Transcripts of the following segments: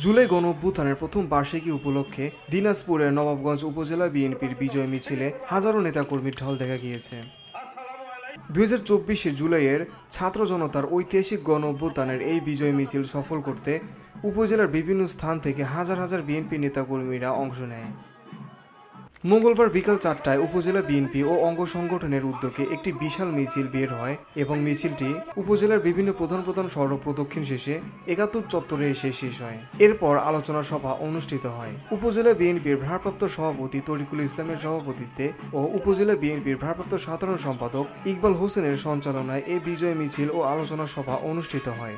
জুলাই গণঅভ্যুত্থানের প্রথম বার্ষিকী উপলক্ষে দিনাজপুরের নবাবগঞ্জ উপজেলা বিএনপির বিজয় মিছিলে হাজারো নেতাকর্মীর ঢল দেখা গিয়েছে। 2024 জুলাইয়ের ছাত্র জনতার ঐতিহাসিক গণঅভ্যুত্থানের এই বিজয় মিছিল সফল করতে উপজেলার বিভিন্ন স্থান থেকে হাজার হাজার বিএনপি নেতাকর্মীরা অংশ নেয়। মঙ্গলবার বিকাল 4টায় উপজেলা বিএনপি ও অঙ্গ সংগঠনের উদ্যোগে একটি বিশাল মিছিল বের হয় এবং মিছিলটি উপজেলার বিভিন্ন প্রধান সড়ক প্রদক্ষিণ শেষে ৭১ চত্বরে এসে শেষ হয়। এরপর আলোচনা সভা অনুষ্ঠিত হয়। উপজেলা বিএনপির ভারপ্রাপ্ত সভাপতি তরিকুল ইসলামের সভাপতিত্বে ও উপজেলা বিএনপির ভারপ্রাপ্ত সাধারণ সম্পাদক ইকবাল হোসেনের সঞ্চালনায় এই বিজয় মিছিল ও আলোচনা সভা অনুষ্ঠিত হয়।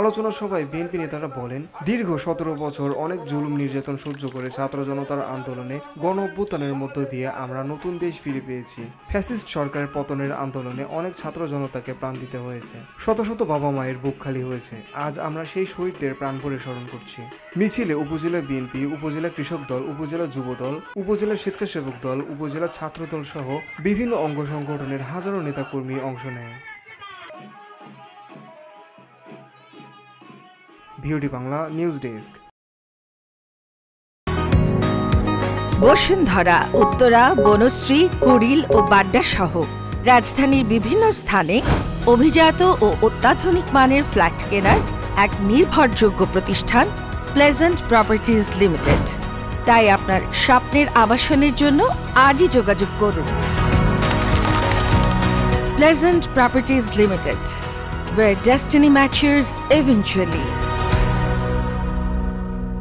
আলোচনা সভায় বিএনপি নেতারা বলেন, দীর্ঘ 17 বছর অনেক জুলুম নির্যাতন সহ্য করে ছাত্র জনতার আন্দোলনে গণ অভ্যুত্থানের মধ্য দিয়ে আমরা নতুন দেশ ফিরে পেয়েছি। ফ্যাসিস্ট সরকারের পতনের আন্দোলনে অনেক ছাত্র জনতাকে প্রাণ দিতে হয়েছে, শত শত বাবা মায়ের বুক খালি হয়েছে। আজ আমরা সেই শহীদদের প্রাণ ভরে স্মরণ করছি। মিছিলে উপজেলা বিএনপি, উপজেলা কৃষক দল, উপজেলা যুব দল, উপজেলা স্বেচ্ছাসেবক দল, উপজেলা ছাত্র দল সহ বিভিন্ন অঙ্গ সংগঠনের হাজারো নেতাকর্মী অংশ নেয়। VOD Bangla news desk. Bashundhara, Uttara, Banasree, Kuril ও বাড্ডা সহ রাজধানীর বিভিন্ন স্থানে অভিজাত ও অত্যাধুনিক মানের ফ্ল্যাট কেনার এক নির্ভরযোগ্য প্রতিষ্ঠান প্লেজেন্ট প্রপার্টিজ লিমিটেড। তাই আপনার স্বপ্নের আবাসনের জন্য আজই যোগাযোগ করুন। Pleasant properties limited, where destiny matches eventually.